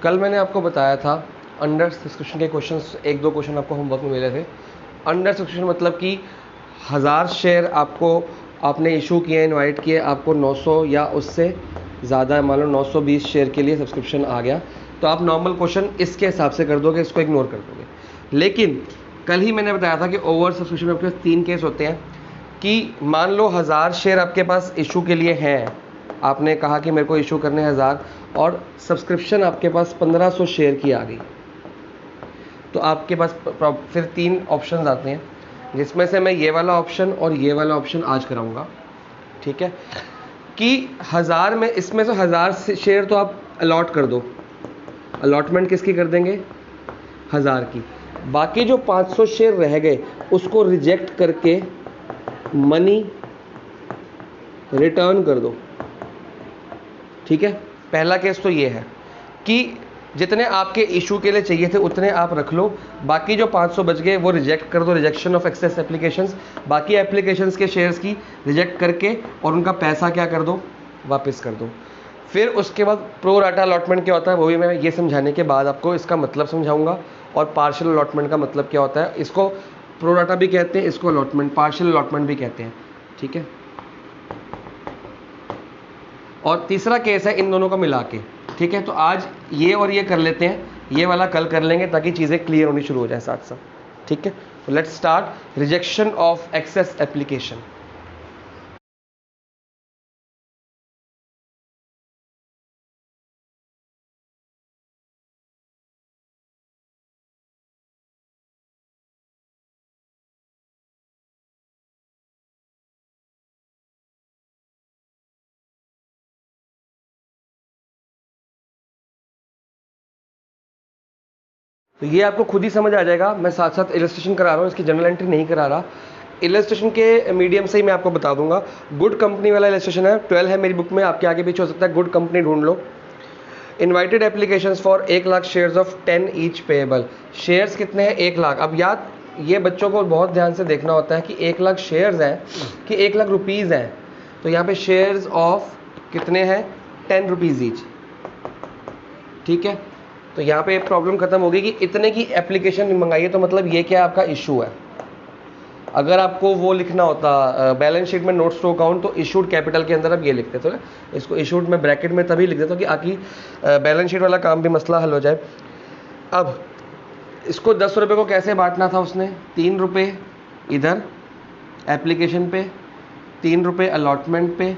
कल मैंने आपको बताया था अंडर सब्सक्रिप्शन के क्वेश्चंस, एक दो क्वेश्चन आपको होमवर्क में मिले थे। अंडर सब्सक्रिप्शन मतलब कि 1000 शेयर आपने इशू किए, इनवाइट किए, आपको 900 या उससे ज़्यादा, मान लो 920 शेयर के लिए सब्सक्रिप्शन आ गया, तो आप नॉर्मल क्वेश्चन इसके हिसाब से कर दोगे, इसको इग्नोर कर दोगे। लेकिन कल ही मैंने बताया था कि ओवर सब्सक्रिप्शन में आपके पास 3 केस होते हैं कि मान लो 1000 शेयर आपके पास इशू के लिए हैं, आपने कहा कि मेरे को इशू करने 1000 और सब्सक्रिप्शन आपके पास 1500 शेयर की आ गई, तो आपके पास फिर 3 ऑप्शन आते हैं, जिसमें से मैं ये वाला ऑप्शन और ये वाला ऑप्शन आज कराऊंगा। ठीक है, कि 1000 में, इसमें से 1000 शेयर तो आप अलॉट कर दो। अलॉटमेंट किसकी कर देंगे? 1000 की। बाकी जो 500 शेयर रह गए उसको रिजेक्ट करके मनी रिटर्न कर दो। ठीक है, पहला केस तो ये है कि जितने आपके इशू के लिए चाहिए थे उतने आप रख लो, बाकी जो 500 बच गए वो रिजेक्ट कर दो, रिजेक्शन ऑफ एक्सेस एप्लीकेशंस। बाकी एप्लीकेशंस के शेयर्स की रिजेक्ट करके और उनका पैसा क्या कर दो? वापस कर दो। फिर उसके बाद प्रो राटा अलॉटमेंट क्या होता है वो भी मैं ये समझाने के बाद आपको इसका मतलब समझाऊंगा, और पार्शियल अलॉटमेंट का मतलब क्या होता है। इसको प्रो राटा भी कहते हैं, इसको अलॉटमेंट, पार्शियल अलॉटमेंट भी कहते हैं। ठीक है, और तीसरा केस है इन दोनों को मिला के। ठीक है, तो आज ये और ये कर लेते हैं, ये वाला कल कर लेंगे ताकि चीज़ें क्लियर होनी शुरू हो जाए साथ साथ। ठीक है, तो let's start rejection of excess application. तो ये आपको खुद ही समझ आ जाएगा, मैं साथ साथ इलस्ट्रेशन करा रहा हूँ, इसकी जनरल एंट्री नहीं करा रहा। इलस्ट्रेशन के मीडियम से ही मैं आपको बता दूंगा। गुड कंपनी वाला इलस्ट्रेशन है, 12 है मेरी बुक में, आपके आगे पीछे हो सकता है, गुड कंपनी ढूंढ लो। Invited applications for 1 lakh shares of 10 each payable. Shares कितने हैं? 1 लाख। अब याद, ये बच्चों को बहुत ध्यान से देखना होता है कि 1 लाख शेयर्स हैं कि 1 लाख रुपीज़ हैं। तो यहाँ पे शेयर्स ऑफ कितने हैं? 10 रुपीज़ ईच। ठीक है, तो यहाँ पे प्रॉब्लम खत्म होगी कि इतने की एप्लीकेशन मंगाई है, तो मतलब ये क्या आपका इशू है। अगर आपको वो लिखना होता बैलेंस शीट में नोट्स टू अकाउंट, तो इशूड कैपिटल के अंदर आप ये लिखते थे, इसको इशूड में ब्रैकेट में तभी लिख देता कि आकि बैलेंस शीट वाला काम भी मसला हल हो जाए। अब इसको 10 रुपये को कैसे बांटना था उसने? 3 रुपये इधर एप्लीकेशन पे, 3 रुपये अलॉटमेंट पे,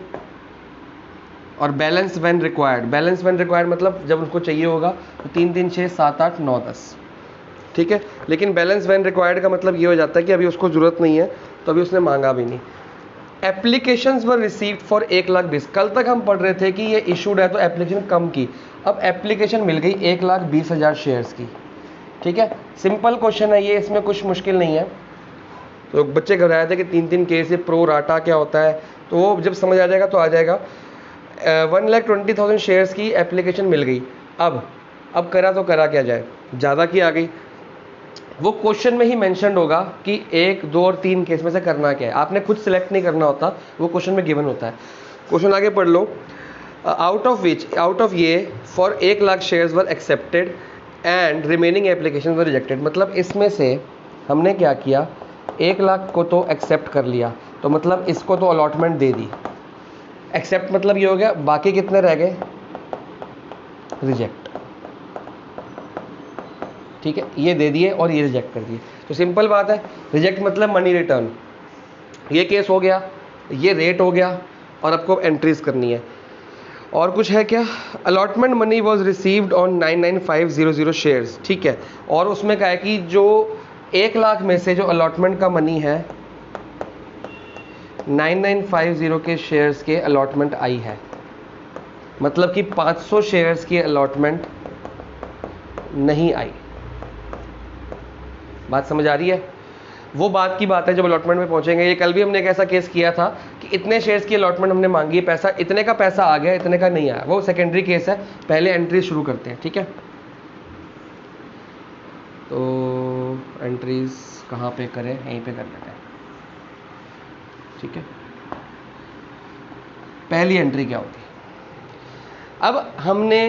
और balance when required. Balance when required मतलब जब उसको चाहिए होगा, तो 3 3 6 7 8 9 10। ठीक है, लेकिन बैलेंस व्हेन रिक्वायर्ड का मतलब ये हो जाता है कि अभी उसको ज़रूरत नहीं है, तो अभी उसने मांगा भी नहीं। Applications were received for 1,20,000। कल तक हम पढ़ रहे थे कि ये इशूड है तो एप्लीकेशन कम की, अब एप्लीकेशन मिल गई 1,20,000 शेयर्स की। ठीक है, सिंपल क्वेश्चन है ये, इसमें कुछ मुश्किल नहीं है। तो बच्चे घबराए थे कि 3 केस है, प्रो राटा क्या होता है, तो वो जब समझ आ जाएगा तो आ जाएगा। 1,20,000 शेयर्स की एप्लीकेशन मिल गई। अब करा तो करा क्या जाए, ज़्यादा की आ गई। वो क्वेश्चन में ही मेंशन्ड होगा कि 1 2 और 3 केस में से करना क्या है, आपने खुद सिलेक्ट नहीं करना होता, वो क्वेश्चन में गिवन होता है। क्वेश्चन आगे पढ़ लो। आउट ऑफ ये for 1 lakh shares were accepted and remaining application were rejected. मतलब इसमें से हमने क्या किया, 1 लाख को तो एक्सेप्ट कर लिया, तो मतलब इसको तो अलॉटमेंट दे दी। एक्सेप्ट मतलब ये हो गया, बाकी कितने रह गए? रिजेक्ट। ठीक है, ये दे दिए और ये रिजेक्ट कर दिए, तो सिंपल बात है, रिजेक्ट मतलब मनी रिटर्न। ये केस हो गया, ये रेट हो गया, और आपको एंट्रीज करनी है। और कुछ है क्या? Allotment money was received on 99500 shares. ठीक है, और उसमें क्या है कि जो 1 लाख में से जो अलॉटमेंट का मनी है, 9950 के शेयर्स के अलॉटमेंट आई है, मतलब कि 500 शेयर्स की अलॉटमेंट नहीं आई। बात समझ आ रही है? वो बात की बात है जब अलॉटमेंट में पहुंचेंगे। ये कल भी हमने एक ऐसा केस किया था कि इतने शेयर्स की अलॉटमेंट हमने मांगी, पैसा इतने का पैसा आ गया, इतने का नहीं आया, वो सेकेंडरी केस है। पहले एंट्री शुरू करते हैं। ठीक है, तो एंट्रीज कहाँ पे करें? यहीं पे कर लेते हैं। ठीक है, पहली एंट्री क्या होती है? अब हमने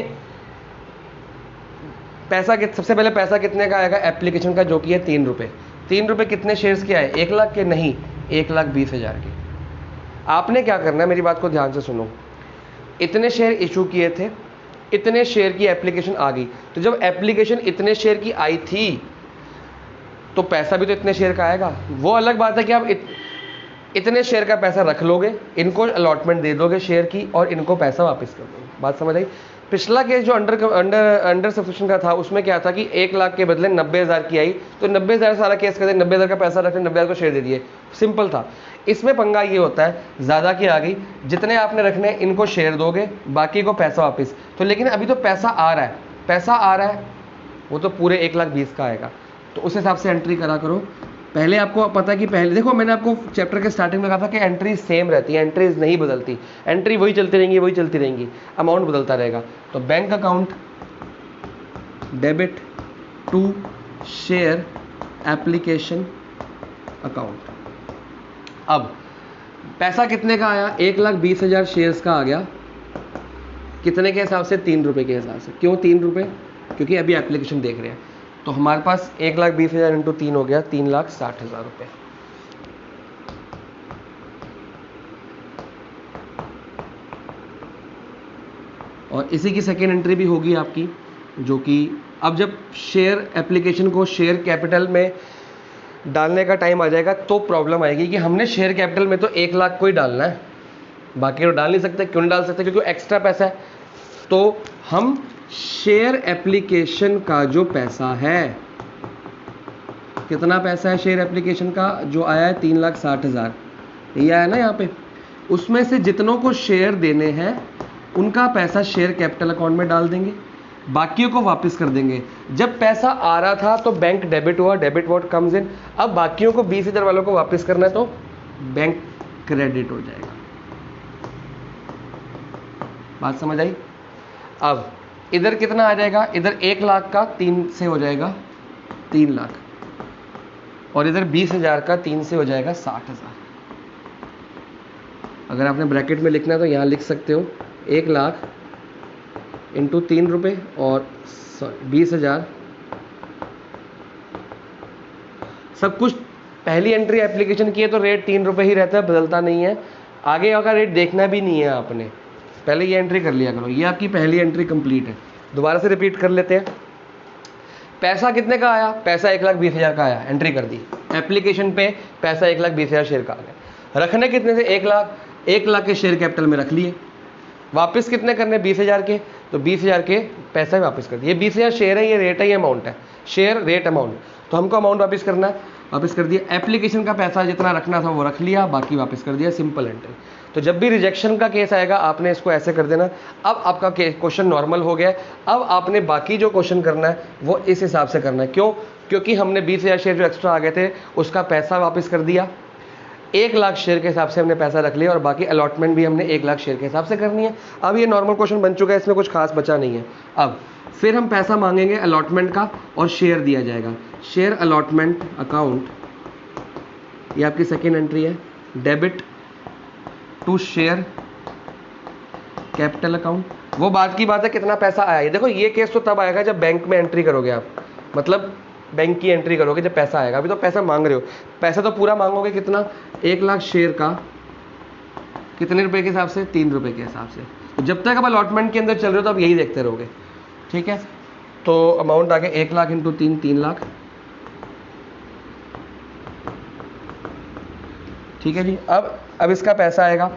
सबसे पहले पैसा कितने का आएगा एप्लीकेशन का, जो कि है 3 रुपये। 3 रुपये कितने शेयर्स के आए, 1 लाख के? नहीं, 1,20,000 के। आपने क्या करना है, मेरी बात को ध्यान से सुनो। इतने शेयर इशू किए थे, इतने शेयर की एप्लीकेशन आ गई, तो जब एप्लीकेशन इतने शेयर की आई थी तो पैसा भी तो इतने शेयर का आएगा। वो अलग बात है कि आप इतने शेयर का पैसा रख लोगे, इनको अलॉटमेंट दे दोगे शेयर की, और इनको पैसा वापस कर दोगे। बात समझ आई? पिछला केस जो अंडर सब्सक्रिप्शन का था, उसमें क्या था कि 1 लाख के बदले 90,000 की आई, तो 90,000 सारा केस कर दे, 90,000 का पैसा रख, 90,000 को शेयर दे दिए, सिंपल था। इसमें पंगा ये होता है, ज़्यादा की आ गई, जितने आपने रखने इनको शेयर दोगे, बाकी को पैसा वापस। तो लेकिन अभी तो पैसा आ रहा है, पैसा आ रहा है, वो तो पूरे 1,20,000 का आएगा, तो उस हिसाब से एंट्री करा करो। पहले आपको पता है कि पहले देखो, मैंने आपको चैप्टर के स्टार्टिंग में कहा था कि एंट्रीज सेम रहती है, एंट्रीज नहीं बदलती, एंट्री वही चलती रहेंगी, वही चलती रहेंगी, अमाउंट बदलता रहेगा। तो bank account debit to share application account. अब पैसा कितने का आया, 1,20,000 शेयर्स का आ गया, कितने के हिसाब से, 3 रुपये के हिसाब से। क्यों 3 रुपये? क्योंकि अभी एप्लीकेशन देख रहे हैं। तो हमारे पास 1,20,000 इंटू 3 हो गया 3,60,000 रुपये। और इसी की सेकेंड एंट्री भी होगी आपकी, जो कि अब जब शेयर एप्लीकेशन को शेयर कैपिटल में डालने का टाइम आ जाएगा तो प्रॉब्लम आएगी कि हमने शेयर कैपिटल में तो 1 लाख को ही डालना है, बाकी तो डाल नहीं सकते। क्यों नहीं डाल सकते? क्योंकि एक्स्ट्रा पैसा है। तो हम शेयर एप्लीकेशन का जो पैसा है, कितना पैसा है शेयर एप्लीकेशन का, जो आया है 3,60,000, ये आया ना यहाँ पे, उसमें से जितनों को शेयर देने हैं उनका पैसा शेयर कैपिटल अकाउंट में डाल देंगे, बाकियों को वापस कर देंगे। जब पैसा आ रहा था तो बैंक डेबिट हुआ, डेबिट व्हाट कम्स इन। अब बाकियों को 20,000 वालों को वापस करना है तो बैंक क्रेडिट हो जाएगा। बात समझ आई? अब इधर कितना आ जाएगा, इधर 1 लाख का 3 से हो जाएगा 3 लाख, और इधर 20,000 का 3 से हो जाएगा 60,000। अगर आपने ब्रैकेट में लिखना है तो यहाँ लिख सकते हो 1 लाख इंटू 3 रुपये और 20,000। सब कुछ पहली एंट्री एप्लीकेशन की है तो रेट 3 रुपये ही रहता है, बदलता नहीं है। आगे का रेट देखना भी नहीं है आपने, पहले ये एंट्री कर लिया करो। ये आपकी पहली एंट्री कंप्लीट है। दोबारा से रिपीट कर लेते हैं। पैसा कितने का आया, पैसा 1,20,000 का आया, एंट्री कर दी एप्लीकेशन पे, पैसा 1,20,000 शेयर का आ गया। रखने कितने से, 1 लाख के शेयर कैपिटल में रख लिए। वापस कितने करने, 20,000 के, तो 20,000 के पैसा वापस कर दिए। 20,000 शेयर है, ये रेट है, ये अमाउंट है, शेयर रेट अमाउंट, तो हमको अमाउंट वापस करना है, वापस कर दिया। एप्लीकेशन का पैसा जितना रखना था वो रख लिया, बाकी वापस कर दिया, सिंपल एंट्री। तो जब भी रिजेक्शन का केस आएगा आपने इसको ऐसे कर देना। अब आपका क्वेश्चन नॉर्मल हो गया है। अब आपने बाकी जो क्वेश्चन करना है वो इस हिसाब से करना है। क्यों? क्योंकि हमने 20,000 शेयर जो एक्स्ट्रा आ गए थे उसका पैसा वापस कर दिया, 1 लाख शेयर के हिसाब से हमने पैसा रख लिया, और बाकी अलॉटमेंट भी हमने 1 लाख शेयर के हिसाब से करनी है। अब ये नॉर्मल क्वेश्चन बन चुका है, इसमें कुछ खास बचा नहीं है। अब फिर हम पैसा मांगेंगे अलॉटमेंट का और शेयर दिया जाएगा। शेयर अलॉटमेंट अकाउंट, ये आपकी सेकेंड एंट्री है, debit to share capital account. वो बात की बात है कितना पैसा आया। ये देखो, ये केस तो तब आएगा जब बैंक में एंट्री करोगे आप, मतलब बैंक की एंट्री करोगे जब पैसा आएगा। अभी तो पैसा मांग रहे हो, पैसा तो पूरा मांगोगे कितना, 1 लाख शेयर का कितने रुपए के हिसाब से, 3 रुपए के हिसाब से। तो जब तक आप अलॉटमेंट के अंदर चल रहे हो तो आप यही देखते रहोगे, ठीक है। तो अमाउंट आ गया 1 लाख इंटू 3, 3 लाख, ठीक है जी। अब इसका पैसा आएगा।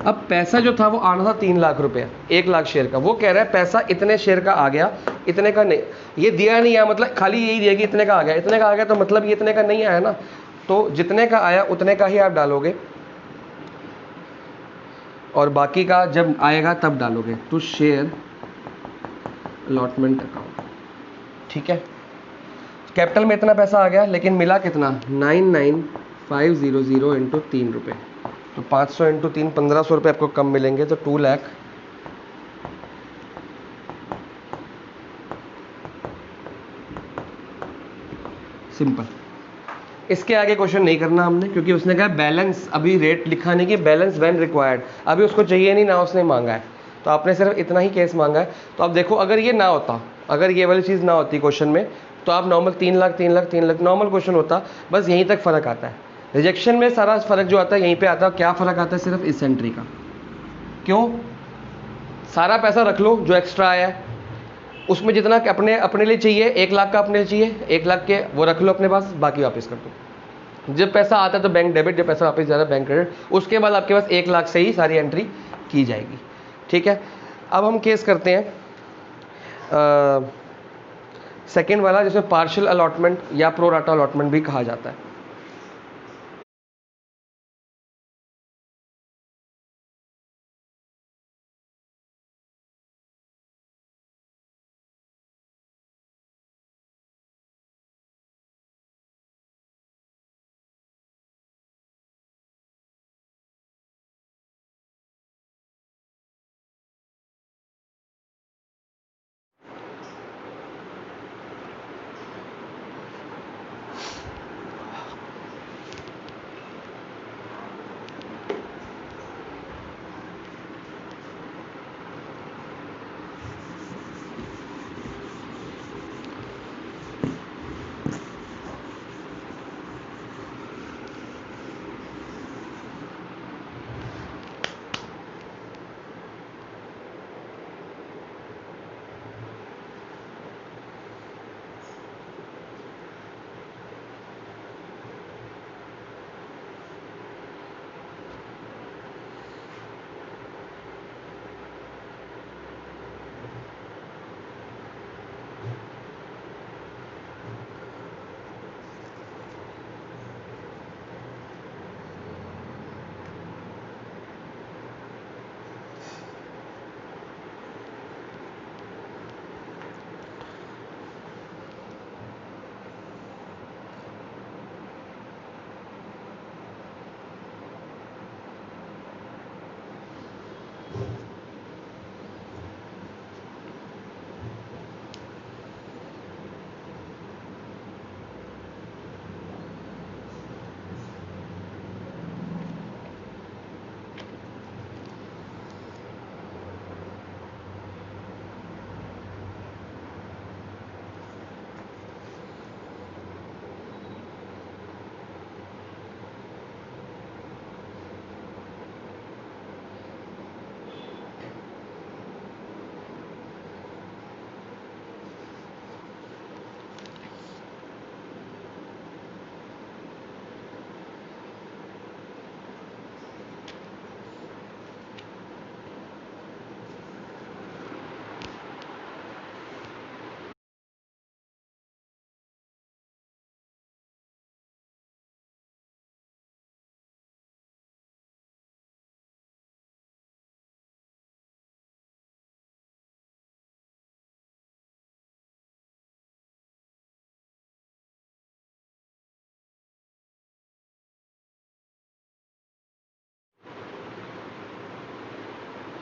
अब पैसा जो था वो आना था 3 लाख रुपया, 1 लाख शेयर का। वो कह रहा है पैसा इतने शेयर का आ गया, इतने का नहीं, ये दिया नहीं है, मतलब खाली यही दिया कि इतने का आ गया। इतने का आ गया तो मतलब ये इतने का नहीं आया ना, तो जितने का आया उतने का ही आप डालोगे, और बाकी का जब आएगा तब डालोगे। तो शेयर अलॉटमेंट अकाउंट, ठीक है। कैपिटल में इतना पैसा आ गया, लेकिन मिला कितना, 99,500 इंटू 3 रुपये, तो 500 इंटू 3, 1,500 रुपये आपको कम मिलेंगे, तो 2 लाख। सिंपल। इसके आगे क्वेश्चन नहीं करना हमने, क्योंकि उसने कहा बैलेंस, अभी रेट लिखा नहीं कि बैलेंस व्हेन रिक्वायर्ड, अभी उसको चाहिए नहीं ना उसने मांगा है, तो आपने सिर्फ इतना ही केस मांगा है। तो आप देखो, अगर ये ना होता, अगर ये वाली चीज़ ना होती क्वेश्चन में, तो आप normal 3 lakh 3 lakh 3 lakh normal question होता, बस यहीं तक फ़र्क आता है। रिजेक्शन में सारा फ़र्क जो आता है यहीं पे आता है। क्या फ़र्क आता है? सिर्फ इस एंट्री का। क्यों? सारा पैसा रख लो जो एक्स्ट्रा आया है, उसमें जितना अपने लिए चाहिए, 1 लाख का अपने लिए चाहिए, 1 लाख के वो रख लो अपने पास, बाकी वापस कर दो। जब पैसा आता है तो बैंक डेबिट, जब पैसा वापस जाता है बैंक क्रेडिट। उसके बाद आपके पास 1 लाख से ही सारी एंट्री की जाएगी। ठीक है, अब हम केस करते हैं सेकेंड वाला, जिसमें पार्शियल अलॉटमेंट या प्रो राटा अलॉटमेंट भी कहा जाता है।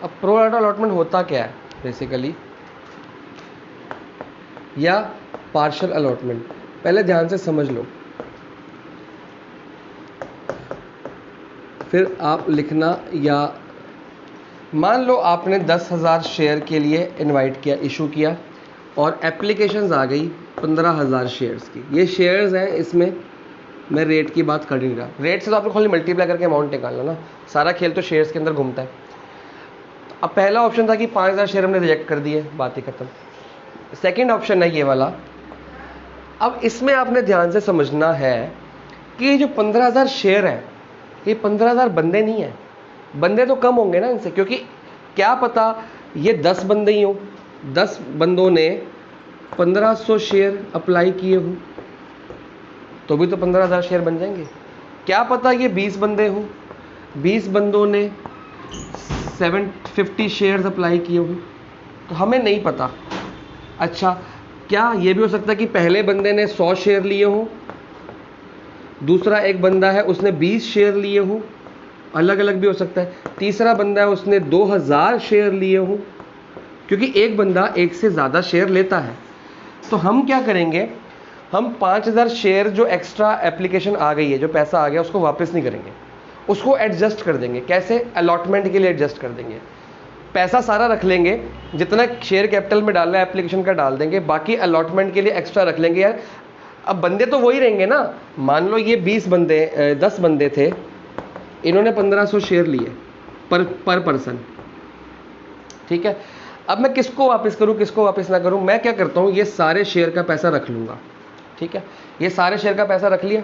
अब प्रो राटा अलॉटमेंट होता क्या है बेसिकली, या पार्शियल अलॉटमेंट, पहले ध्यान से समझ लो, फिर आप लिखना। या मान लो आपने 10,000 शेयर के लिए इनवाइट किया, इशू किया, और एप्लीकेशंस आ गई 15,000 शेयर्स की। ये शेयर्स हैं, इसमें मैं रेट की बात कर नहीं रहा। रेट से तो आपको खाली मल्टीप्लाई करके अमाउंट निकालना ना, सारा खेल तो शेयर्स के अंदर घूमता है। अब पहला ऑप्शन था कि 5,000 शेयर हमने रिजेक्ट कर दिए, बात ही खत्म। सेकंड ऑप्शन है ये वाला। अब इसमें आपने ध्यान से समझना है कि ये जो 15,000 शेयर है, ये 15,000 बंदे नहीं है, बंदे तो कम होंगे ना इनसे, क्योंकि क्या पता ये 10 बंदे ही हों, 10 बंदों ने 1500 शेयर अप्लाई किए हों, तो भी तो 15,000 शेयर बन जाएंगे। क्या पता ये 20 बंदे हों, 20 बंदों ने 750 शेयर्स अप्लाई किए हों, तो हमें नहीं पता। अच्छा, क्या ये भी हो सकता है कि पहले बंदे ने 100 शेयर लिए हों, दूसरा एक बंदा है उसने 20 शेयर लिए हों, अलग अलग भी हो सकता है। तीसरा बंदा है उसने 2,000 शेयर लिए हों, क्योंकि एक बंदा एक से ज़्यादा शेयर लेता है। तो हम क्या करेंगे, हम 5,000 शेयर जो एक्स्ट्रा एप्लीकेशन आ गई है, जो पैसा आ गया, उसको वापस नहीं करेंगे, उसको एडजस्ट कर देंगे। कैसे? अलॉटमेंट के लिए एडजस्ट कर देंगे। पैसा सारा रख लेंगे, जितना शेयर कैपिटल में डालना है एप्लीकेशन का डाल देंगे, बाकी अलॉटमेंट के लिए एक्स्ट्रा रख लेंगे यार। अब बंदे तो वही रहेंगे ना, मान लो ये 10 बंदे थे, इन्होंने 1500 शेयर लिए पर पर्सन, ठीक है। अब मैं किसको वापस करूं, किसको वापस ना करूं, मैं क्या करता हूं, ये सारे शेयर का पैसा रख लूंगा, ठीक है। ये सारे शेयर का पैसा रख लिया,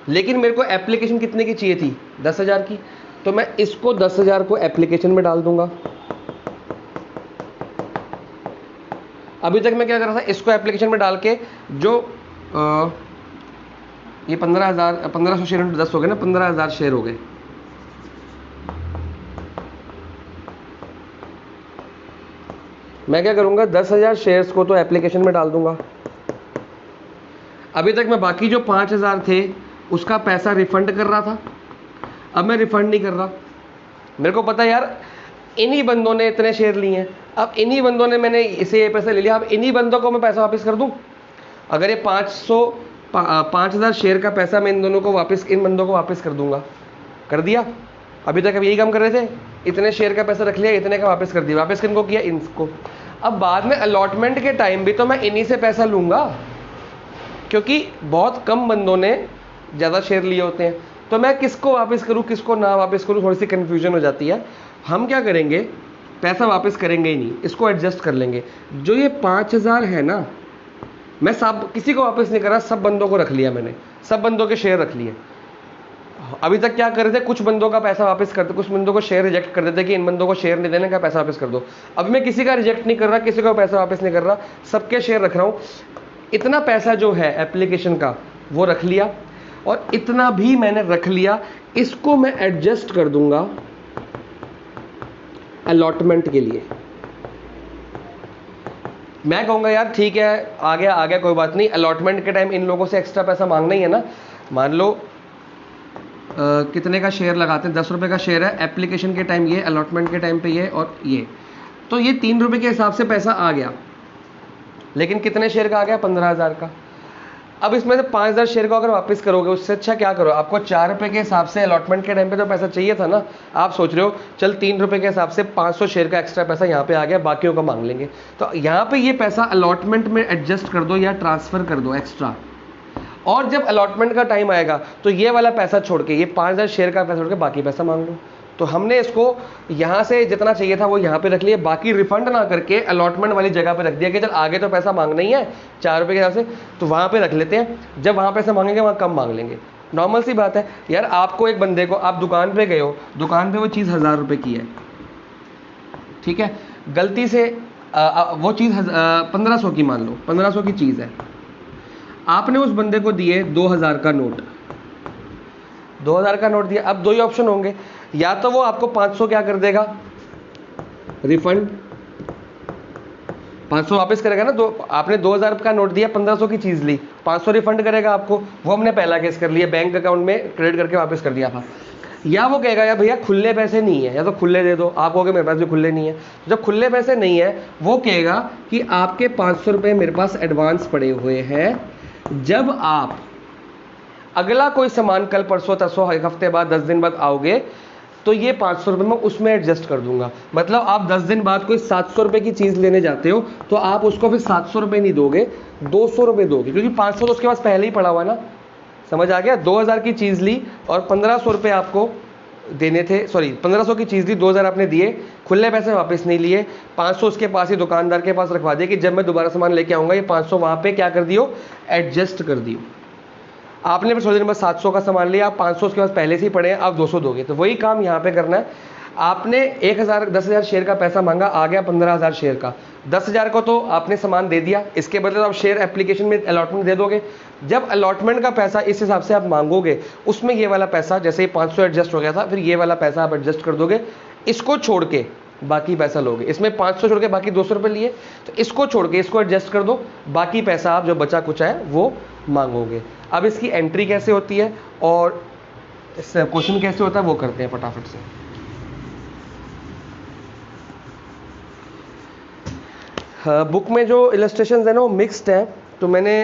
लेकिन मेरे को एप्लीकेशन कितने की चाहिए थी, 10,000 की, तो मैं इसको 10,000 को एप्लीकेशन में डाल दूंगा। अभी तक मैं क्या कर रहा था, इसको एप्लीकेशन में डाल के जो ये 1500 शेयर इंटू 10 हो गए ना, 15,000 शेयर हो गए। मैं क्या करूंगा, 10,000 शेयर्स को तो एप्लीकेशन में डाल दूंगा। अभी तक मैं बाकी जो 5,000 थे उसका पैसा रिफंड कर रहा था, अब मैं रिफंड नहीं कर रहा। मेरे को पता है यार इन्हीं बंदों ने इतने शेयर लिए हैं, अब इन्हीं बंदों ने मैंने इसे ये पैसा ले लिया, अब इन्हीं बंदों को मैं पैसा वापस कर दूं। अगर ये 5,000 शेयर का पैसा मैं इन दोनों को वापस, इन बंदों को वापस कर दूंगा, कर दिया। अभी तक अब यही काम कर रहे थे, इतने शेयर का पैसा रख लिया, इतने का वापस कर दिया। वापस किनको किया, इनको। अब बाद में अलॉटमेंट के टाइम भी तो मैं इन्हीं से पैसा लूँगा, क्योंकि बहुत कम बंदों ने ज़्यादा शेयर लिए होते हैं। तो मैं किसको वापस करूँ, किसको ना वापस करूँ, थोड़ी सी कन्फ्यूजन हो जाती है। हम क्या करेंगे, पैसा वापस करेंगे ही नहीं, इसको एडजस्ट कर लेंगे। जो ये 5,000 है ना, मैं सब किसी को वापस नहीं कर रहा, सब बंदों को रख लिया मैंने, सब बंदों के शेयर रख लिए। अभी तक क्या कर रहे थे, कुछ बंदों का पैसा वापस करते, कुछ बंदों को शेयर रिजेक्ट कर देते कि इन बंदों को शेयर नहीं देने का, पैसा वापस कर दो। अब मैं किसी का रिजेक्ट नहीं कर रहा, किसी को पैसा वापस नहीं कर रहा, सबके शेयर रख रहा हूँ। इतना पैसा जो है एप्लीकेशन का वो रख लिया, और इतना भी मैंने रख लिया, इसको मैं एडजस्ट कर दूंगा अलॉटमेंट के लिए। मैं कहूँगा यार ठीक है, आ गया कोई बात नहीं, अलॉटमेंट के टाइम इन लोगों से एक्स्ट्रा पैसा मांगना ही है ना। मान लो कितने का शेयर लगाते हैं, 10 रुपये का शेयर है, एप्लीकेशन के टाइम ये, अलॉटमेंट के टाइम पे ये और ये, तो ये 3 रुपये के हिसाब से पैसा आ गया। लेकिन कितने शेयर का आ गया, 15,000 का। अब इसमें से 5,000 शेयर को अगर वापस करोगे, उससे अच्छा क्या करो, आपको 4 रुपये के हिसाब से अलॉटमेंट के टाइम पे तो पैसा चाहिए था ना। आप सोच रहे हो चल 3 रुपये के हिसाब से 500 शेयर का एक्स्ट्रा पैसा यहाँ पे आ गया, बाकियों का मांग लेंगे। तो यहाँ पे ये पैसा अलॉटमेंट में एडजस्ट कर दो या ट्रांसफ़र कर दो एक्स्ट्रा, और जब अलॉटमेंट का टाइम आएगा तो ये वाला पैसा छोड़ के, ये 5,000 शेयर का पैसा छोड़ के बाकी पैसा मांग लो। तो हमने इसको यहाँ से जितना चाहिए था वो यहाँ पे रख लिया, बाकी रिफंड ना करके अलॉटमेंट वाली जगह पे रख दिया कि चल आगे तो पैसा मांगना ही है 4 रुपये के हिसाब से, तो वहाँ पे रख लेते हैं। जब वहाँ पैसा मांगेंगे वहाँ कम मांग लेंगे, नॉर्मल सी बात है यार। आपको एक बंदे को, आप दुकान पे गए हो, दुकान पे वो चीज़ 1,000 रुपये की है, ठीक है, गलती से वो चीज़ 1500 की, मान लो 1500 की चीज़ है, आपने उस बंदे को दिए 2,000 का नोट, 2,000 का नोट दिया। अब दो ही ऑप्शन होंगे, या तो वो आपको 500 क्या कर देगा, रिफंड 500 वापस करेगा ना। आपने 2,000 का नोट दिया, 1500 की चीज़ ली, 500 रिफंड करेगा आपको। वो हमने पहला केस कर लिया, बैंक अकाउंट में क्रेडिट करके वापस कर दिया था। या वो कहेगा यार भैया खुले पैसे नहीं है, या तो खुले दे दो। आप कहोगे मेरे पास भी खुले नहीं है। जब खुले पैसे नहीं है, वो कहेगा कि आपके 500 रुपये मेरे पास एडवांस पड़े हुए हैं, जब आप अगला कोई सामान कल परसों तरसों एक हफ्ते बाद 10 दिन बाद आओगे तो ये 500 रुपये मैं उसमें एडजस्ट कर दूंगा। मतलब आप 10 दिन बाद कोई 700 रुपये की चीज़ लेने जाते हो तो आप उसको फिर 700 रुपये नहीं दोगे, 200 रुपये दोगे, क्योंकि 500 तो उसके पास पहले ही पड़ा हुआ है ना। समझ आ गया। 2,000 की चीज़ ली और 1,500 रुपये आपको देने थे, सॉरी 1,500 की चीज़ ली, 2,000 आपने दिए, खुले पैसे वापस नहीं लिए, 500 उसके पास ही दुकानदार के पास रखवा दिए कि जब मैं दोबारा सामान लेके आऊँगा ये 500 वहाँ पे क्या कर दियो, एडजस्ट कर दियो। आपने फिर थोड़ी देर बाद 700 का सामान लिया, आप 500 उसके पास पहले से ही पड़े हैं, आप 200 दोगे। तो वही काम यहाँ पे करना है। आपने 10,000 शेयर का पैसा मांगा, आ गया 15,000 शेयर का। 10,000 को तो आपने सामान दे दिया, इसके बदले आप शेयर एप्लीकेशन में अलॉटमेंट दे दोगे। जब अलॉटमेंट का पैसा इस हिसाब से आप मांगोगे, उसमें ये वाला पैसा, जैसे ही 500 एडजस्ट हो गया था, फिर ये वाला पैसा आप एडजस्ट कर दोगे। इसको छोड़ के बाकी पैसा लोगे। इसमें 500 छोड़ के बाकी 200 रुपये लिए, तो इसको छोड़ के इसको एडजस्ट कर दो, बाकी पैसा आप जो बचा कुछ है वो मांगोगे। अब इसकी एंट्री कैसे होती है और क्वेश्चन कैसे होता है वो करते हैं फटाफट से। बुक में जो इलस्ट्रेशंस है ना वो मिक्स्ड हैं, तो मैंने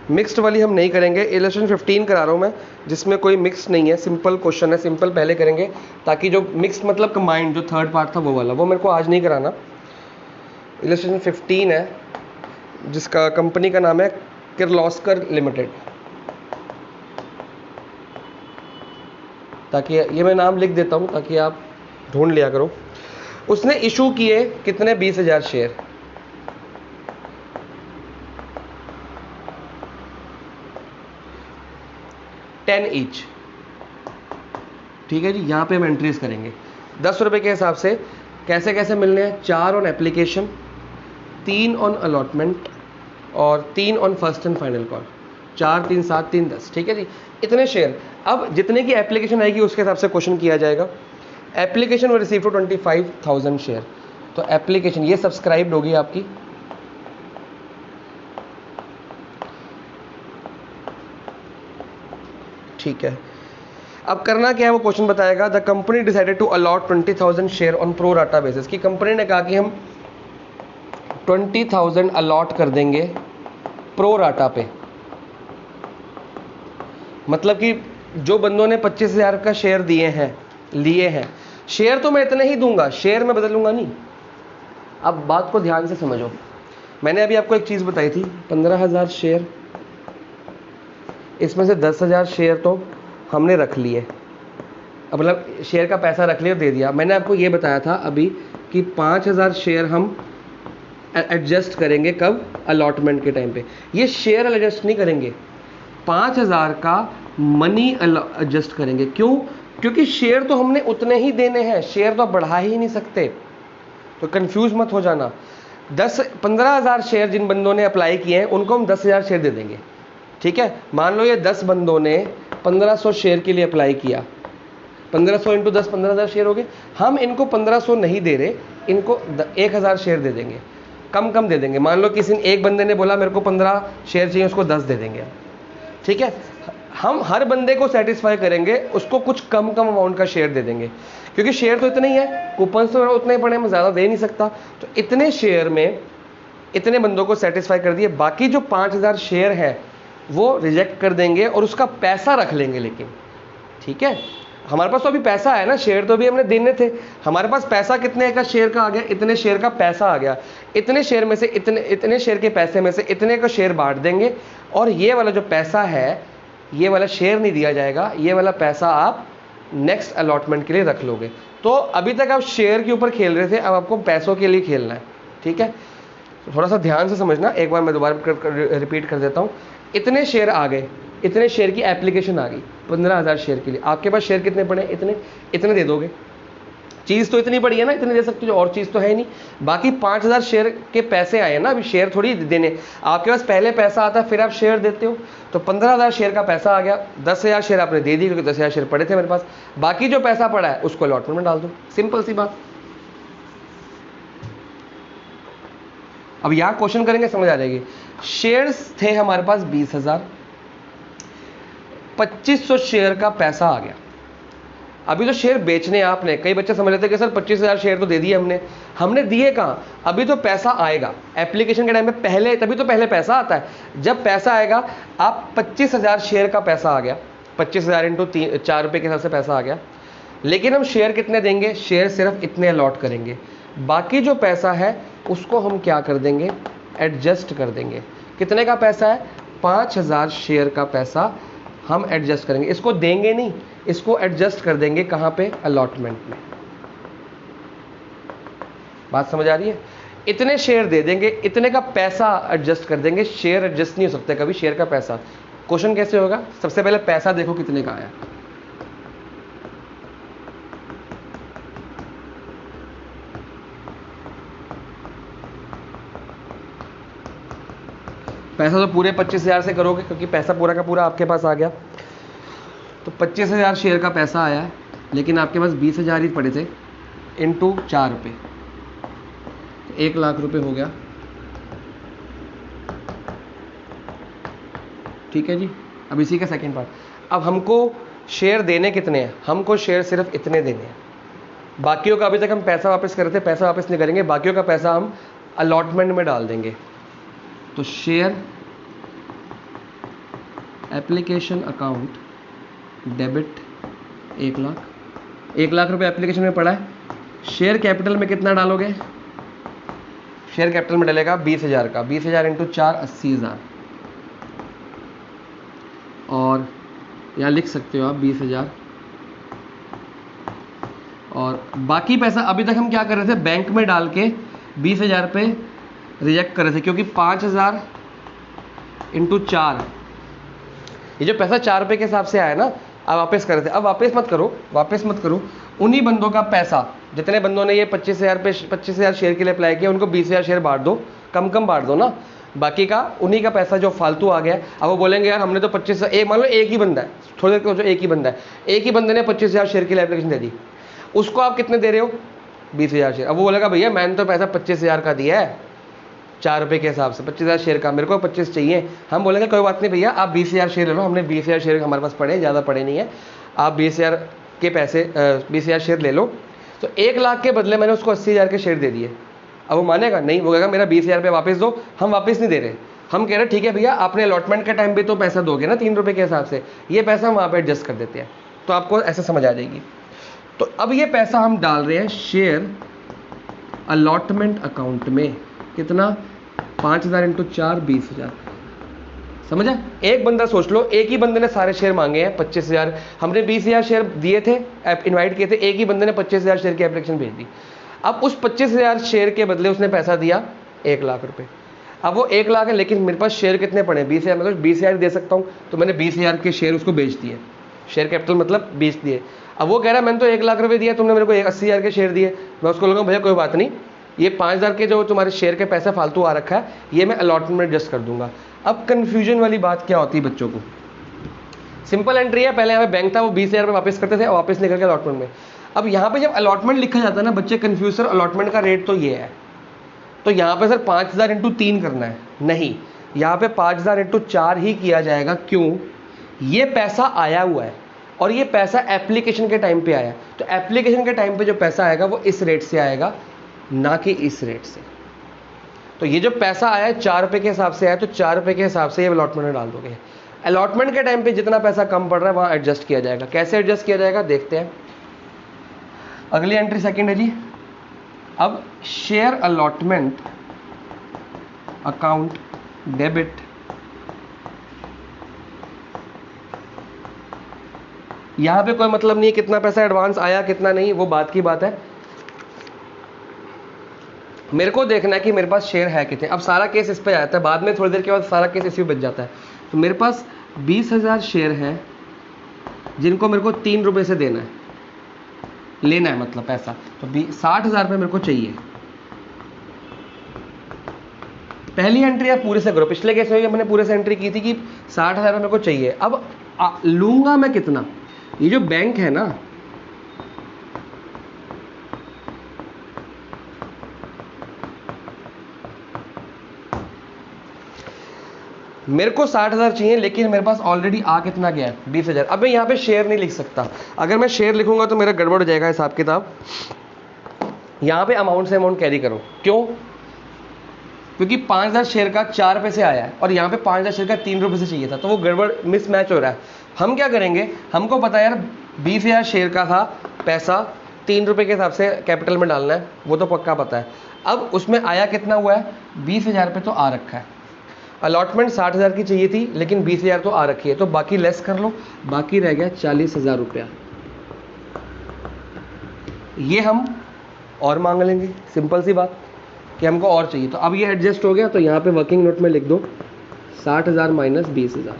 मिक्स्ड वाली हम नहीं करेंगे। इलस्ट्रेशन 15 करा रहा हूँ मैं, जिसमें कोई मिक्स नहीं है, सिंपल क्वेश्चन है, सिंपल पहले करेंगे ताकि जो मिक्स्ड मतलब कंबाइंड जो थर्ड पार्ट था वो वाला, वो मेरे को आज नहीं कराना। इलस्ट्रेशन 15 है जिसका कंपनी का नाम है किर्लोस्कर लिमिटेड, ताकि ये मैं नाम लिख देता हूँ ताकि आप ढूंढ लिया करो। उसने इशू किए कितने, 20,000 शेयर। $10 ईच, ठीक है जी। यहाँ पे हम एंट्रीज करेंगे 10 रुपये के हिसाब से। कैसे कैसे मिलने हैं, 4 ऑन एप्लीकेशन, 3 ऑन अलॉटमेंट और 3 on first and final call. 4 3 7 3 10, ठीक है जी। इतने शेयर, अब जितने की एप्लीकेशन आएगी उसके हिसाब से क्वेश्चन किया जाएगा। एप्लीकेशन वो रिसीव टू 25,000 शेयर, तो एप्लीकेशन ये सब्सक्राइब्ड होगी आपकी, ठीक है। अब करना क्या है वो क्वेश्चन बताएगा। The company decided to allot 20,000 share on pro rata basis, की कंपनी ने कहा कि हम 20,000 अलॉट कर देंगे प्रो राटा पे, मतलब कि जो बंदों ने 25,000 का शेयर दिए हैं, लिए हैं, शेयर तो मैं इतने ही दूंगा, शेयर मैं बदलूंगा नहीं। अब बात को ध्यान से समझो, मैंने अभी आपको एक चीज़ बताई थी, 15,000 शेयर, इसमें से 10,000 शेयर तो हमने रख लिए, अब मतलब शेयर का पैसा रख लिया और दे दिया। मैंने आपको ये बताया था अभी कि 5,000 शेयर हम एडजस्ट करेंगे, कब, अलॉटमेंट के टाइम पे। ये शेयर एडजस्ट नहीं करेंगे, 5,000 का मनी एडजस्ट करेंगे। क्यों? क्योंकि शेयर तो हमने उतने ही देने हैं, शेयर तो आप बढ़ा ही नहीं सकते, तो कंफ्यूज मत हो जाना। 15,000 शेयर जिन बंदों ने अप्लाई किए हैं उनको हम 10,000 शेयर दे देंगे, ठीक है। मान लो ये 10 बंदों ने 1500 शेयर के लिए अप्लाई किया, 1500 इंटू 10 15,000 शेयर हो गए। हम इनको 1500 नहीं दे रहे, इनको 1,000 शेयर दे देंगे, कम कम दे देंगे। मान लो किसी एक बंदे ने बोला मेरे को 15 शेयर चाहिए, उसको 10 दे देंगे, ठीक है। हम हर बंदे को सेटिस्फाई करेंगे, उसको कुछ कम कम अमाउंट का शेयर दे देंगे, क्योंकि शेयर तो इतने ही है, कूपन तो उतने ही पड़े, मैं ज़्यादा दे नहीं सकता। तो इतने शेयर में इतने बंदों को सेटिस्फाई कर दिए, बाकी जो 5,000 शेयर है वो रिजेक्ट कर देंगे और उसका पैसा रख लेंगे। लेकिन ठीक है, हमारे पास तो अभी पैसा है ना, शेयर तो अभी हमने देने थे, हमारे पास पैसा कितने का शेयर का आ गया, इतने शेयर का पैसा आ गया। इतने शेयर में से इतने शेयर के पैसे में से इतने का शेयर बांट देंगे, और ये वाला जो पैसा है, ये वाला शेयर नहीं दिया जाएगा, ये वाला पैसा आप नेक्स्ट अलॉटमेंट के लिए रख लोगे। तो अभी तक आप शेयर के ऊपर खेल रहे थे, अब आपको पैसों के लिए खेलना है, ठीक है। थोड़ा सा ध्यान से समझना, एक बार मैं दोबारा रिपीट कर देता हूँ। इतने शेयर आ गए, इतने शेयर की एप्लीकेशन आ गई 15,000 शेयर के लिए, आपके पास शेयर कितने पड़े, इतने दे दोगे। चीज़ तो इतनी पड़ी है ना, इतने दे सकते हो, और चीज़ तो है ही नहीं। बाकी 5,000 शेयर के पैसे आए ना, अभी शेयर थोड़ी देने, आपके पास पहले पैसा आता है फिर आप शेयर देते हो। तो 15,000 शेयर का पैसा आ गया, 10,000 शेयर आपने दे दी क्योंकि 10,000 शेयर पड़े थे मेरे पास, बाकी जो पैसा पड़ा है उसको अलॉटमेंट में डाल दो, सिंपल सी बात। अब यहाँ क्वेश्चन करेंगे समझ आ जाएगी। शेयर्स थे हमारे पास 20,000, 2500 शेयर का पैसा आ गया। अभी तो शेयर बेचने आपने, कई बच्चे समझ लेते हैं कि सर 25,000 शेयर तो दे दिए हमने दिए कहाँ, अभी तो पैसा आएगा एप्लीकेशन के टाइम में, पहले तभी तो पहले पैसा आता है। जब पैसा आएगा, आप 25,000 शेयर का पैसा आ गया, 25,000 इंटू 4 रुपये के हिसाब से पैसा आ गया। लेकिन हम शेयर कितने देंगे, शेयर सिर्फ इतने अलॉट करेंगे, बाकी जो पैसा है उसको हम क्या कर देंगे, एडजस्ट कर देंगे। कितने का पैसा है, 5,000 शेयर का पैसा हम एडजस्ट करेंगे, इसको देंगे नहीं, इसको एडजस्ट कर देंगे। कहाँ पे, अलॉटमेंट में। बात समझ आ रही है। इतने शेयर दे देंगे, इतने का पैसा एडजस्ट कर देंगे। शेयर एडजस्ट नहीं हो सकता कभी, शेयर का पैसा। क्वेश्चन कैसे होगा, सबसे पहले पैसा देखो कितने का आया, पैसा तो पूरे 25,000 से करोगे क्योंकि पैसा पूरा का पूरा आपके पास आ गया। तो 25,000 शेयर का पैसा आया, लेकिन आपके पास 20,000 ही पड़े थे, इंटू 4 रुपये, 1 लाख रुपए हो गया, ठीक है जी। अब इसी का सेकंड पार्ट, अब हमको शेयर देने कितने हैं, हमको शेयर सिर्फ इतने देने हैं, बाकियों का अभी तक हम पैसा वापस कर रहे थे, पैसा वापस नहीं करेंगे, बाकियों का पैसा हम अलॉटमेंट में डाल देंगे। तो share application account debit 1 lakh रुपए एप्लीकेशन में पड़ा है। शेयर कैपिटल में कितना डालोगे? शेयर कैपिटल में डलेगा 20,000 का, 20,000 इंटू 4 80,000, और यहाँ लिख सकते हो आप 20,000। और बाकी पैसा अभी तक हम क्या कर रहे थे, बैंक में डाल के 20,000 पे रिजेक्ट कर रहे थे, क्योंकि 5,000 इंटू 4, ये जो पैसा 4 रुपये के हिसाब से आया ना, अब वापस कर रहे थे। अब वापस मत करो। उन्हीं बंदों का पैसा, जितने बंदों ने ये 25,000 शेयर के लिए अप्लाई किया, उनको 20,000 शेयर बांट दो, कम बांट दो ना। बाकी का उन्हीं का पैसा जो फालतू आ गया। अब वो बोलेंगे यार हमने तो 25,000, मान लो एक ही बंदा है, थोड़ी देर को जो एक ही बंदे ने 25,000 शेयर के लिए एप्लीकेशन दे दी, उसको आप कितने दे रहे हो? 20,000 शेयर। अब वो बोलेगा भैया मैंने तो पैसा 25,000 का दिया है, 4 रुपये के हिसाब से 25,000 शेयर का, मेरे को 25 चाहिए। हम बोलेंगे कोई बात नहीं भैया, आप 20,000 शेयर ले लो, हमने 20,000 शेयर हमारे पास पड़े, ज़्यादा पड़े नहीं है, आप 20,000 के पैसे 20,000 शेयर ले लो। तो 1 लाख के बदले मैंने उसको 80,000 के शेयर दे दिए। अब वो मानेगा नहीं, वो कहेगा मेरा 20,000 रुपये वापस दो। हम वापस नहीं दे रहे, हम कह रहे ठीक है भैया आपने अलॉटमेंट के टाइम पे तो पैसा दोगे ना 3 रुपये के हिसाब से, ये पैसा हम वहाँ पे एडजस्ट कर देते हैं। तो आपको ऐसे समझ आ जाएगी। तो अब ये पैसा हम डाल रहे हैं शेयर अलॉटमेंट अकाउंट में, कितना? 5,000 इंटू 4 20,000। समझा? एक बंदा सोच लो, एक ही बंदे ने सारे शेयर मांगे हैं 25,000, हमने 20,000 शेयर दिए थे, इनवाइट किए थे, एक ही बंदे ने 25,000 शेयर की एप्लीकेशन भेज दी। अब उस 25,000 शेयर के बदले उसने पैसा दिया 1 लाख रुपए। अब वो 1 लाख है, लेकिन मेरे पास शेयर कितने पड़े? 20,000। मैं तो 20,000 दे सकता हूँ, तो मैंने 20,000 के शेयर उसको बेच दिए, शेयर कैपिटल मतलब 20 दिए। अब वो कह रहा है मैंने तो 1 लाख रुपए दिया, तुमने मेरे को 80,000 के शेयर दिए। मैं उसको लूँगा भैया कोई बात नहीं, ये 5,000 के जो तुम्हारे शेयर के पैसा फालतू आ रखा है, ये मैं अलॉटमेंट में एडजस्ट कर दूंगा। अब कन्फ्यूजन वाली बात क्या होती है बच्चों को? सिंपल एंट्री है, पहले यहाँ पे बैंक था, वो 20,000 रुपये वापस करते थे, वापस नहीं करके अलॉटमेंट में। अब यहाँ पे जब अलॉटमेंट लिखा जाता है ना बच्चे कंफ्यूज, सर अलॉटमेंट का रेट तो ये है, तो यहाँ पे सर 5,000 इंटू 3 करना है। नहीं, यहाँ पे 5,000 इंटू 4 ही किया जाएगा। क्यों? ये पैसा आया हुआ है और ये पैसा एप्लीकेशन के टाइम पे आया, तो एप्लीकेशन के टाइम पे जो पैसा आएगा वो इस रेट से आएगा, ना कि इस रेट से। तो ये जो पैसा आया है 4 रुपये के हिसाब से आया, तो 4 रुपये के हिसाब से ये अलॉटमेंट में डाल दोगे। अलॉटमेंट के टाइम पे जितना पैसा कम पड़ रहा है वहाँ एडजस्ट किया जाएगा। कैसे एडजस्ट किया जाएगा देखते हैं। अगली एंट्री सेकंड है जी। अब शेयर अलॉटमेंट अकाउंट डेबिट, यहां पे कोई मतलब नहीं है कितना पैसा एडवांस आया कितना नहीं, वो बात की बात है। मेरे को देखना है कि मेरे पास शेयर है कितने। अब सारा केस इस पे आ जाता है, बाद में थोड़ी देर के बाद सारा केस इसी पे बच जाता है। तो मेरे पास 20,000 शेयर है जिनको मेरे को 3 रुपये से देना है, लेना है मतलब पैसा, तो 60,000 रुपये मेरे को चाहिए। पहली एंट्री आप पूरे से करो, पिछले केस में मैंने पूरे से एंट्री की थी कि 60,000 रुपये मेरे को चाहिए। अब लूंगा मैं कितना? ये जो बैंक है ना, मेरे को 60,000 चाहिए, लेकिन मेरे पास ऑलरेडी आ कितना गया है? 20,000। अब मैं यहाँ पे शेयर नहीं लिख सकता, अगर मैं शेयर लिखूंगा तो मेरा गड़बड़ हो जाएगा हिसाब किताब। यहाँ पे अमाउंट से अमाउंट कैरी करो। क्यों? क्योंकि 5,000 शेयर का 4 रुपये से आया है और यहाँ पे 5,000 शेयर का 3 रुपये से चाहिए था, तो वो गड़बड़ मिसमैच हो रहा है। हम क्या करेंगे, हमको पता है यार 20,000 शेयर का था पैसा, 3 रुपये के हिसाब से कैपिटल में डालना है, वो तो पक्का पता है। अब उसमें आया कितना हुआ है? 20,000 रुपये तो आ रखा है। अलॉटमेंट 60,000 की चाहिए थी, लेकिन 20,000 तो आ रखी है, तो बाकी लेस कर लो, बाकी रह गया 40,000 रुपया। ये हम और मांग लेंगे, सिंपल सी बात कि हमको और चाहिए। तो अब ये एडजस्ट हो गया, तो यहाँ पे वर्किंग नोट में लिख दो 60,000 माइनस 20,000,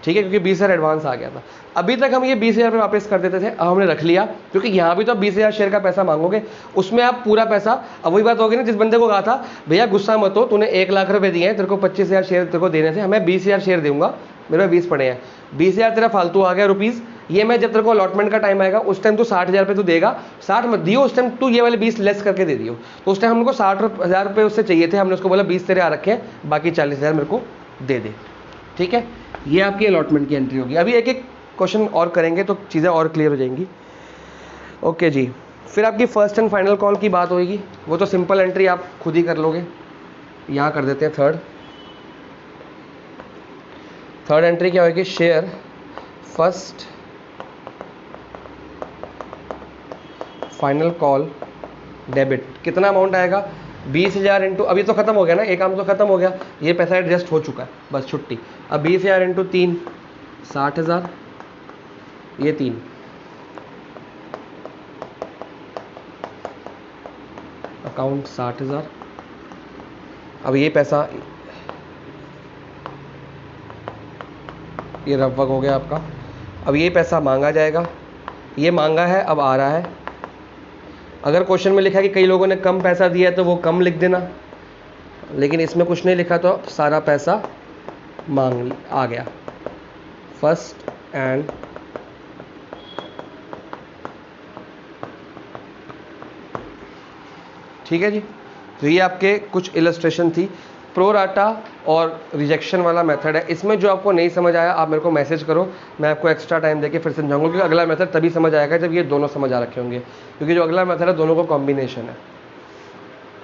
ठीक है, क्योंकि 20,000 एडवांस आ गया था। अभी तक हम ये 20,000 रुपये वापस कर देते थे, अब हमने रख लिया, क्योंकि यहाँ भी तो 20,000 शेयर का पैसा मांगोगे, उसमें आप पूरा पैसा, अब वही बात होगी ना, जिस बंदे को कहा था भैया गुस्सा मत हो, तूने 1 लाख रुपये दिए हैं, तेरे को 25,000 शेयर तेरे को देने थे, हमें 20,000 शेयर दूंगा, मेरे 20 पड़े हैं, 20,000 तेरा फालतू आ गया रुपीज़, ये मैं जब तेरे को अलॉटमेंट का टाइम आएगा उस टाइम तू 60,000 रुपये तू देगा, 60 मत दियो, उस टाइम तू ये वाले 20 लेस करके दे दियो। तो उस टाइम हमको 60,000 रुपये उससे चाहिए थे, हमने उसको बोला 20 तेरे आ रखे हैं, बाकी 40,000 मेरे को दे दे, ठीक है। ये आपकी अलॉटमेंट की एंट्री होगी। अभी एक एक क्वेश्चन और करेंगे तो चीज़ें और क्लियर हो जाएंगी। ओके जी, फिर आपकी फर्स्ट एंड फाइनल कॉल की बात होगी, वो तो सिंपल एंट्री आप खुद ही कर लोगे। यहाँ कर देते हैं थर्ड। थर्ड एंट्री क्या होगी, share first final call debit, कितना अमाउंट आएगा 20,000 इंटू, अभी तो खत्म हो गया ना, एक काम तो खत्म हो गया, ये पैसा एडजस्ट हो चुका है, बस छुट्टी। अब 20,000 इंटू 3 60,000, ये 3 अकाउंट 60,000। अब ये पैसा, ये रफ वर्क हो गया आपका। अब ये पैसा मांगा जाएगा, ये मांगा है, अब आ रहा है। अगर क्वेश्चन में लिखा है कि कई लोगों ने कम पैसा दिया है तो वो कम लिख देना, लेकिन इसमें कुछ नहीं लिखा तो सारा पैसा मांग आ गया, फर्स्ट एंड ठीक है जी। तो ये आपके कुछ इलस्ट्रेशन थी, प्रोराटा और रिजेक्शन वाला मेथड है। इसमें जो आपको नहीं समझ आया आप मेरे को मैसेज करो, मैं आपको एक्स्ट्रा टाइम देके फिर समझाऊंगा, क्योंकि अगला मेथड तभी समझ आएगा जब ये दोनों समझ आ रखे होंगे, क्योंकि जो अगला मेथड है दोनों को कॉम्बिनेशन है।